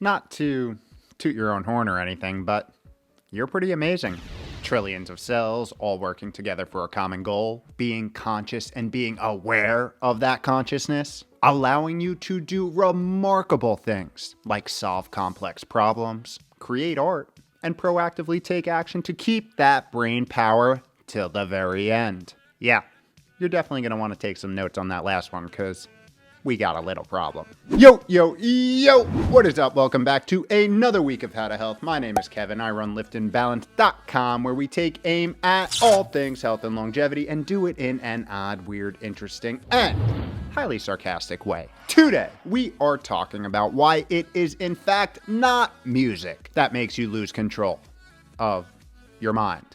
Not to toot your own horn or anything, but you're pretty amazing. Trillions of cells all working together for a common goal, being conscious and being aware of that consciousness, allowing you to do remarkable things like solve complex problems, create art, and proactively take action to keep that brain power till the very end. Yeah, you're definitely going to want to take some notes on that last one because we got a little problem. Yo, what is up? Welcome back to another week of How to Health. My name is Kevin. I run liftingbalance.com, where we take aim at all things health and longevity and do it in an odd, weird, interesting, and highly sarcastic way. Today, we are talking about why it is in fact not music that makes you lose control of your mind.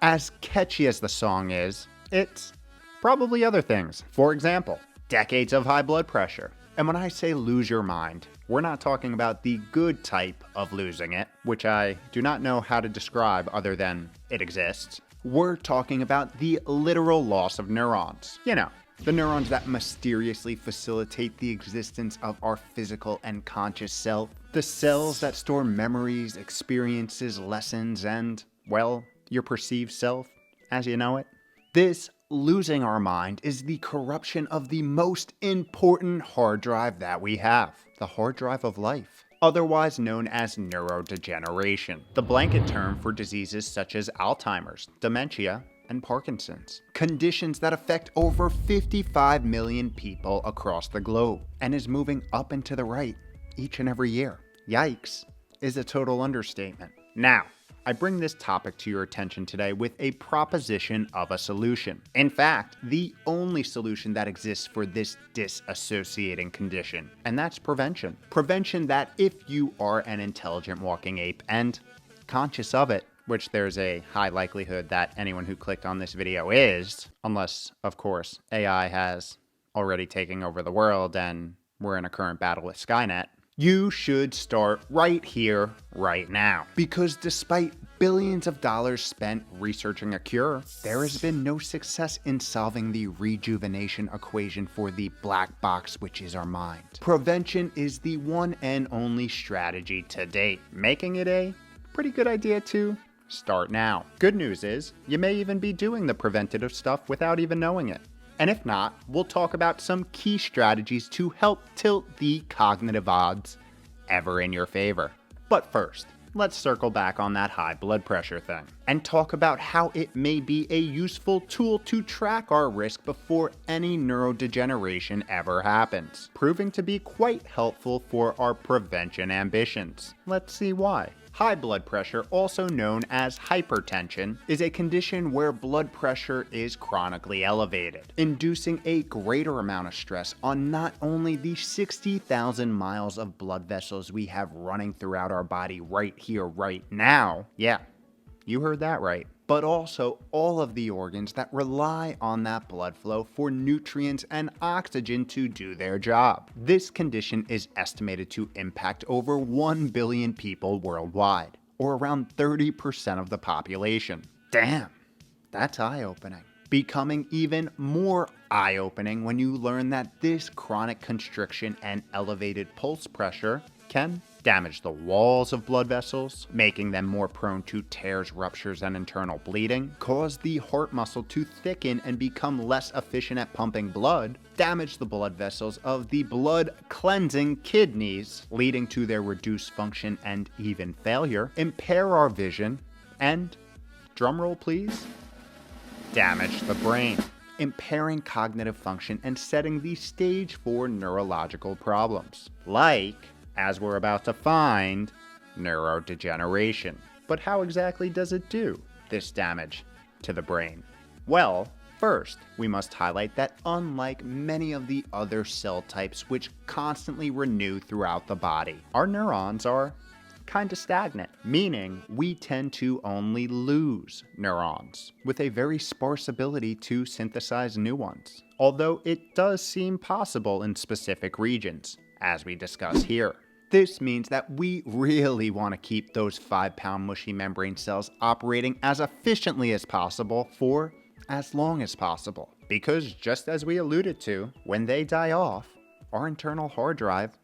As catchy as the song is, it's probably other things. For example, decades of high blood pressure. And when I say lose your mind, we're not talking about the good type of losing it, which I do not know how to describe other than it exists. We're talking about the literal loss of neurons. You know, the neurons that mysteriously facilitate the existence of our physical and conscious self. The cells that store memories, experiences, lessons, and, well, your perceived self as you know it. This losing our mind is the corruption of the most important hard drive that we have, the hard drive of life, otherwise known as neurodegeneration, the blanket term for diseases such as Alzheimer's, dementia, and Parkinson's, conditions that affect over 55 million people across the globe and is moving up and to the right each and every year. Yikes is a total understatement. Now, I bring this topic to your attention today with a proposition of a solution. In fact, the only solution that exists for this disassociating condition, and that's prevention. Prevention that if you are an intelligent walking ape and conscious of it, which there's a high likelihood that anyone who clicked on this video is, unless, of course, AI has already taken over the world and we're in a current battle with Skynet, you should start right here, right now. Because despite billions of dollars spent researching a cure, there has been no success in solving the rejuvenation equation for the black box, which is our mind. Prevention is the one and only strategy to date, making it a pretty good idea to start now. Good news is, you may even be doing the preventative stuff without even knowing it. And if not, we'll talk about some key strategies to help tilt the cognitive odds ever in your favor. But first, let's circle back on that high blood pressure thing and talk about how it may be a useful tool to track our risk before any neurodegeneration ever happens, proving to be quite helpful for our prevention ambitions. Let's see why. High blood pressure, also known as hypertension, is a condition where blood pressure is chronically elevated, inducing a greater amount of stress on not only the 60,000 miles of blood vessels we have running throughout our body right here, right now. Yeah, you heard that right. But also all of the organs that rely on that blood flow for nutrients and oxygen to do their job. This condition is estimated to impact over 1 billion people worldwide, or around 30% of the population. Damn, that's eye-opening. Becoming even more eye-opening when you learn that this chronic constriction and elevated pulse pressure can damage the walls of blood vessels, making them more prone to tears, ruptures, and internal bleeding, cause the heart muscle to thicken and become less efficient at pumping blood, damage the blood vessels of the blood-cleansing kidneys, leading to their reduced function and even failure, impair our vision, and, drumroll please, damage the brain, impairing cognitive function and setting the stage for neurological problems, like, as we're about to find, neurodegeneration. But how exactly does it do this damage to the brain? Well, first, we must highlight that unlike many of the other cell types which constantly renew throughout the body, our neurons are kind of stagnant, meaning we tend to only lose neurons with a very sparse ability to synthesize new ones, although it does seem possible in specific regions, as we discuss here. This means that we really want to keep those 5-pound mushy membrane cells operating as efficiently as possible for as long as possible. Because just as we alluded to, when they die off, our internal hard drive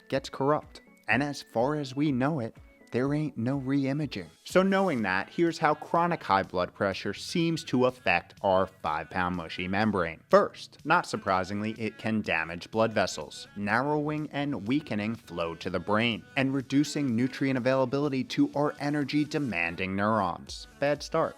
gets corrupt. And as far as we know it, there ain't no re-imaging. So knowing that, here's how chronic high blood pressure seems to affect our 5-pound mushy membrane. First, not surprisingly, it can damage blood vessels, narrowing and weakening flow to the brain, and reducing nutrient availability to our energy-demanding neurons. Bad start.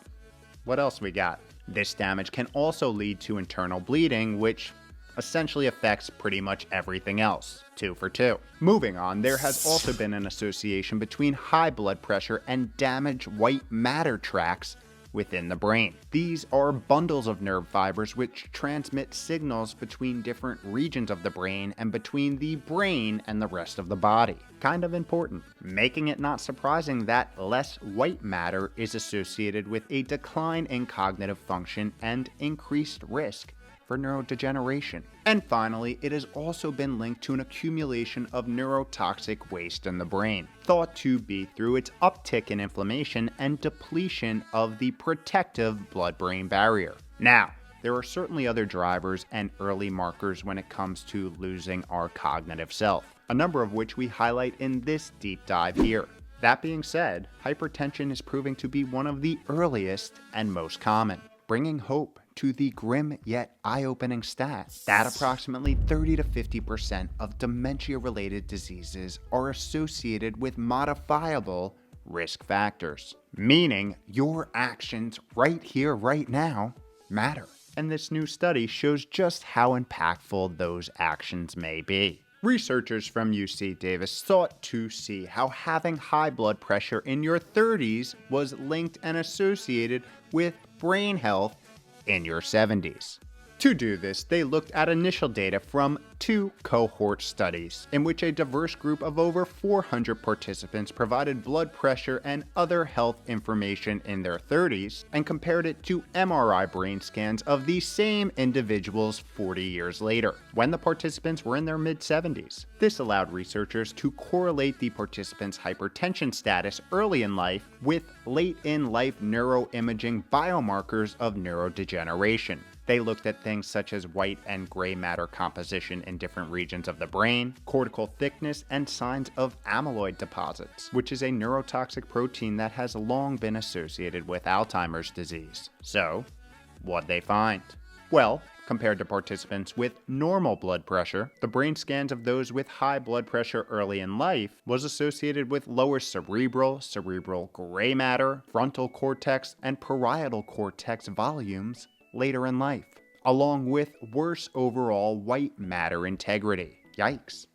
What else we got? This damage can also lead to internal bleeding, which essentially affects pretty much everything else. 2 for 2. Moving on, there has also been an association between high blood pressure and damaged white matter tracts within the brain. These are bundles of nerve fibers which transmit signals between different regions of the brain and between the brain and the rest of the body. Kind of important, making it not surprising that less white matter is associated with a decline in cognitive function and increased risk for neurodegeneration. And finally, it has also been linked to an accumulation of neurotoxic waste in the brain, thought to be through its uptick in inflammation and depletion of the protective blood-brain barrier. Now, there are certainly other drivers and early markers when it comes to losing our cognitive self, a number of which we highlight in this deep dive here. That being said, hypertension is proving to be one of the earliest and most common, bringing hope to the grim yet eye-opening stat that approximately 30 to 50% of dementia-related diseases are associated with modifiable risk factors, meaning your actions right here, right now, matter. And this new study shows just how impactful those actions may be. Researchers from UC Davis sought to see how having high blood pressure in your 30s was linked and associated with brain health in your 70s. To do this, they looked at initial data from 2 cohort studies, in which a diverse group of over 400 participants provided blood pressure and other health information in their 30s, and compared it to MRI brain scans of the same individuals 40 years later, when the participants were in their mid-70s. This allowed researchers to correlate the participants' hypertension status early in life with late-in-life neuroimaging biomarkers of neurodegeneration. They looked at things such as white and gray matter composition in different regions of the brain, cortical thickness, and signs of amyloid deposits, which is a neurotoxic protein that has long been associated with Alzheimer's disease. So, what'd they find? Well, compared to participants with normal blood pressure, the brain scans of those with high blood pressure early in life was associated with lower cerebral gray matter, frontal cortex, and parietal cortex volumes later in life, along with worse overall white matter integrity. Yikes.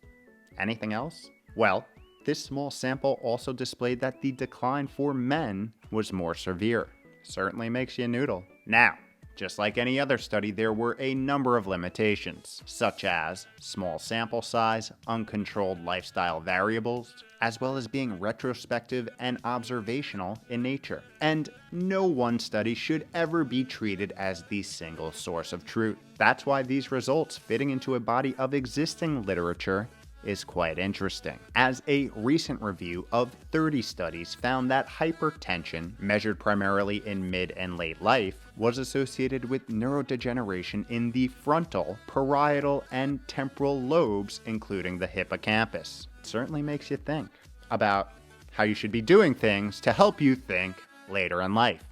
Anything else? Well, this small sample also displayed that the decline for men was more severe. Certainly makes you noodle. Now, just like any other study, there were a number of limitations, such as small sample size, uncontrolled lifestyle variables, as well as being retrospective and observational in nature. And no one study should ever be treated as the single source of truth. That's why these results fitting into a body of existing literature is quite interesting, as a recent review of 30 studies found that hypertension, measured primarily in mid and late life, was associated with neurodegeneration in the frontal, parietal, and temporal lobes, including the hippocampus. It certainly makes you think about how you should be doing things to help you think later in life,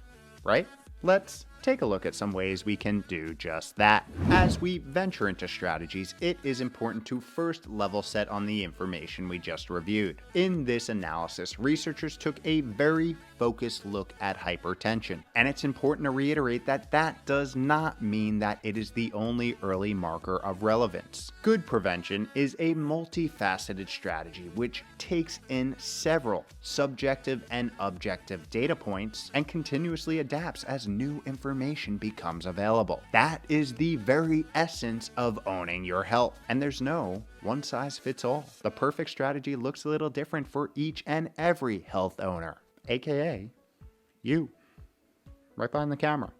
right? Let's take a look at some ways we can do just that. As we venture into strategies, it is important to first level set on the information we just reviewed. In this analysis, researchers took a very focused look at hypertension, and it's important to reiterate that that does not mean that it is the only early marker of relevance. Good prevention is a multifaceted strategy which takes in several subjective and objective data points and continuously adapts as new information becomes available. That is the very essence of owning your health, and there's no one size fits all. The perfect strategy looks a little different for each and every health owner, aka you, right behind the camera.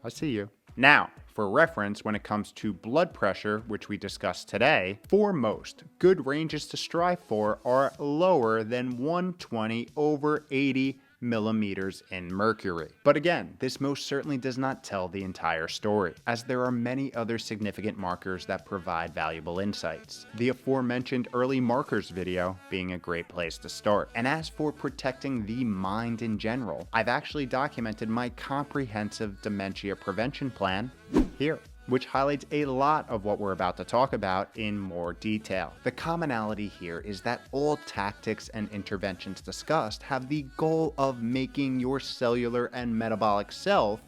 I see you. Now, for reference, when it comes to blood pressure, which we discussed today, for most, good ranges to strive for are lower than 120/80 millimeters in mercury. But again, this most certainly does not tell the entire story, as there are many other significant markers that provide valuable insights. The aforementioned early markers video being a great place to start. And as for protecting the mind in general, I've actually documented my comprehensive dementia prevention plan here, which highlights a lot of what we're about to talk about in more detail. The commonality here is that all tactics and interventions discussed have the goal of making your cellular and metabolic self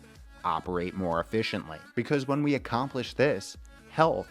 operate more efficiently. Because when we accomplish this, health,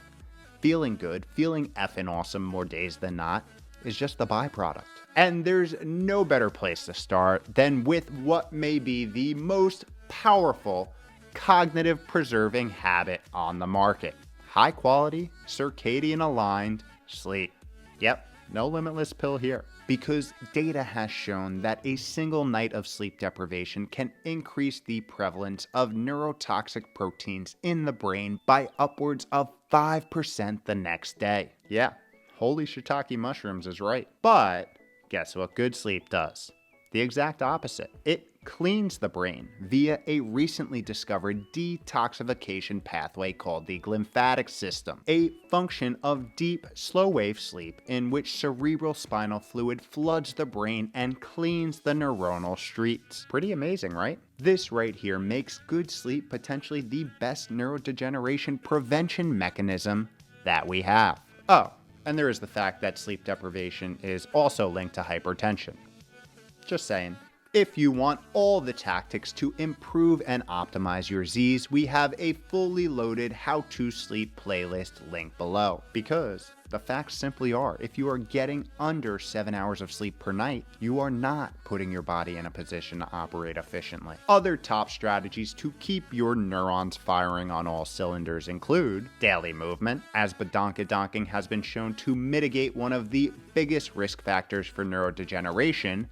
feeling good, feeling effing awesome more days than not, is just the byproduct. And there's no better place to start than with what may be the most powerful cognitive preserving habit on the market: high quality, circadian aligned sleep. Yep, no limitless pill here. Because data has shown that a single night of sleep deprivation can increase the prevalence of neurotoxic proteins in the brain by upwards of 5% the next day. Yeah, holy shiitake mushrooms is right. But guess what good sleep does? The exact opposite. It cleans the brain via a recently discovered detoxification pathway called the glymphatic system, a function of deep, slow-wave sleep in which cerebral spinal fluid floods the brain and cleans the neuronal streets. Pretty amazing, right? This right here makes good sleep potentially the best neurodegeneration prevention mechanism that we have. Oh, and there is the fact that sleep deprivation is also linked to hypertension. Just saying. If you want all the tactics to improve and optimize your Z's, we have a fully loaded How to Sleep playlist linked below. Because the facts simply are, if you are getting under 7 hours of sleep per night, you are not putting your body in a position to operate efficiently. Other top strategies to keep your neurons firing on all cylinders include daily movement, as badonkadonking has been shown to mitigate one of the biggest risk factors for neurodegeneration,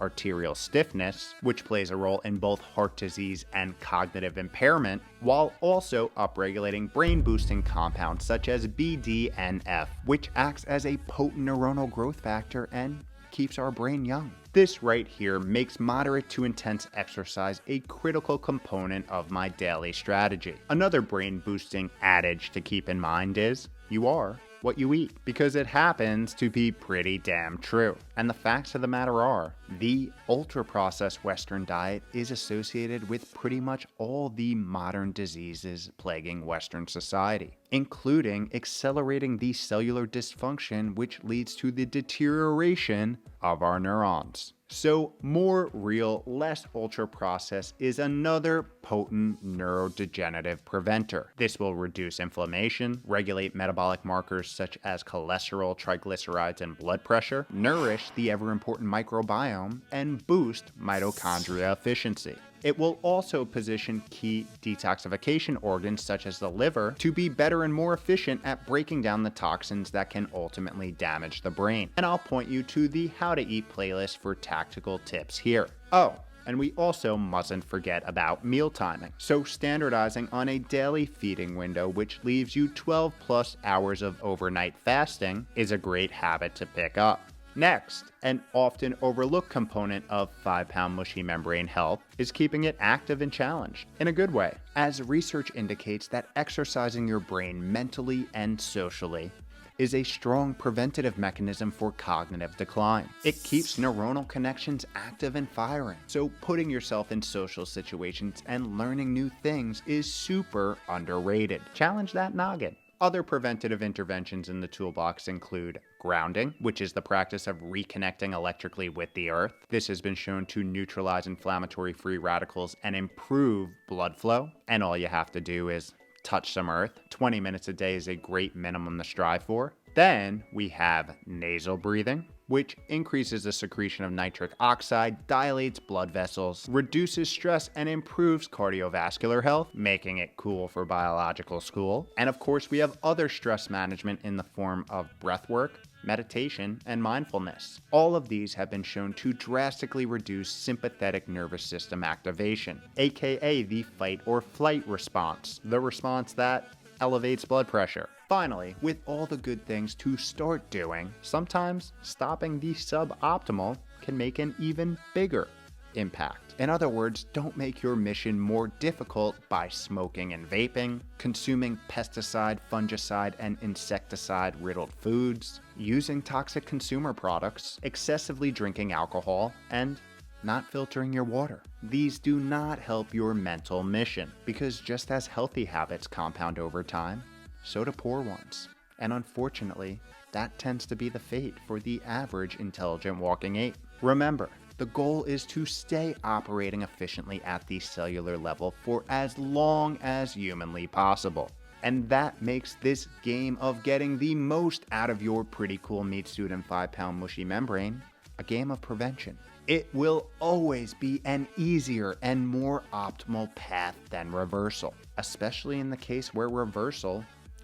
arterial stiffness, which plays a role in both heart disease and cognitive impairment, while also upregulating brain-boosting compounds such as BDNF, which acts as a potent neuronal growth factor and keeps our brain young. This right here makes moderate to intense exercise a critical component of my daily strategy. Another brain-boosting adage to keep in mind is, you are what you eat, because it happens to be pretty damn true. And the facts of the matter are, the ultra-processed Western diet is associated with pretty much all the modern diseases plaguing Western society, including accelerating the cellular dysfunction which leads to the deterioration of our neurons. So more real, less ultra-processed is another potent neurodegenerative preventer. This will reduce inflammation, regulate metabolic markers such as cholesterol, triglycerides, and blood pressure, nourish the ever-important microbiome, and boost mitochondria efficiency. It will also position key detoxification organs such as the liver to be better and more efficient at breaking down the toxins that can ultimately damage the brain. And I'll point you to the How to Eat playlist for tactical tips here. Oh, and we also mustn't forget about meal timing. So standardizing on a daily feeding window which leaves you 12 plus hours of overnight fasting is a great habit to pick up. Next, an often overlooked component of 5-pound mushy membrane health is keeping it active and challenged, in a good way, as research indicates that exercising your brain mentally and socially is a strong preventative mechanism for cognitive decline. It keeps neuronal connections active and firing, so putting yourself in social situations and learning new things is super underrated. Challenge that noggin. Other preventative interventions in the toolbox include grounding, which is the practice of reconnecting electrically with the earth. This has been shown to neutralize inflammatory free radicals and improve blood flow. And all you have to do is touch some earth. 20 minutes a day is a great minimum to strive for. Then we have nasal breathing, which increases the secretion of nitric oxide, dilates blood vessels, reduces stress, and improves cardiovascular health, making it cool for biological school. And of course, we have other stress management in the form of breath work, meditation, and mindfulness. All of these have been shown to drastically reduce sympathetic nervous system activation, aka the fight or flight response, the response that elevates blood pressure. Finally, with all the good things to start doing, sometimes stopping the suboptimal can make an even bigger impact. In other words, don't make your mission more difficult by smoking and vaping, consuming pesticide, fungicide, and insecticide-riddled foods, using toxic consumer products, excessively drinking alcohol, and not filtering your water. These do not help your mental mission, because just as healthy habits compound over time, so do poor ones. And unfortunately, that tends to be the fate for the average intelligent walking ape. Remember, the goal is to stay operating efficiently at the cellular level for as long as humanly possible. And that makes this game of getting the most out of your pretty cool meat suit and 5-pound mushy membrane a game of prevention. It will always be an easier and more optimal path than reversal, especially in the case where reversal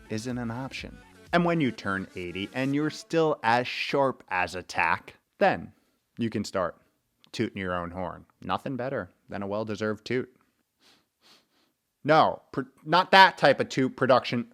isn't an option. And when you turn 80 and you're still as sharp as a tack, then you can start tooting your own horn. Nothing better than a well-deserved toot. No, not that type of toot production.